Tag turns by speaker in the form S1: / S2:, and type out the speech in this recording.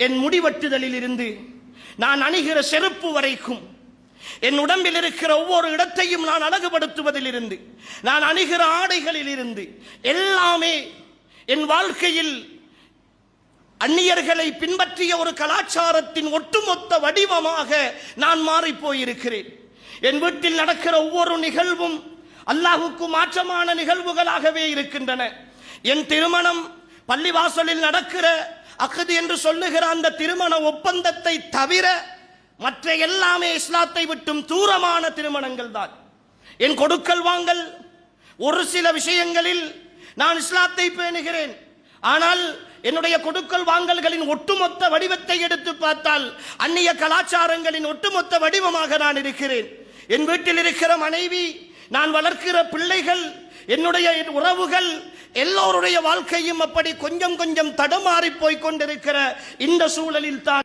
S1: என் முடிவெட்டுதலில் இருந்து நான் அணிகிற செருப்பு வரைக்கும், என் உடம்பில் இருக்கிற ஒவ்வொரு இடத்தையும் நான் அழகுபடுத்துவதில் இருந்து, நான் அணிகிற ஆடைகளில் இருந்து எல்லாமே என் வாழ்க்கையில் அந்நியர்களை பின்பற்றிய ஒரு கலாச்சாரத்தின் ஒட்டுமொத்த வடிவமாக நான் மாறி போயிருக்கிறேன். என் வீட்டில் நடக்கிற ஒவ்வொரு நிகழ்வும் அல்லாஹ்வுக்கு மாற்றமான நிகழ்வுகளாகவே இருக்கின்றன. என் திருமணம் பள்ளிவாசலில் நடக்கிற அக்து என்று சொல்லுகிற அந்த திருமண ஒப்பந்தத்தை தவிர மற்ற எல்லாமே இஸ்லாத்தை விட்டும் தூரமான திருமணங்கள் தான். என் கொடுக்கல் வாங்கல் ஒரு சில விஷயங்களில் நான் இஸ்லாத்தை பேணுகிறேன். ஆனால் என்னுடைய கொடுக்கல் வாங்கல்களின் ஒட்டுமொத்த வடிவத்தை எடுத்து பார்த்தால் அந்நிய கலாச்சாரங்களின் ஒட்டுமொத்த வடிவமாக நான் இருக்கிறேன். என் வீட்டில் இருக்கிற மனைவி, நான் வளர்க்கிற பிள்ளைகள், என்னுடைய உறவுகள் எல்லோருடைய வாழ்க்கையும் அப்படி கொஞ்சம் கொஞ்சம் தடுமாறி போய் கொண்டிருக்கிற இந்த சூழலில் தான்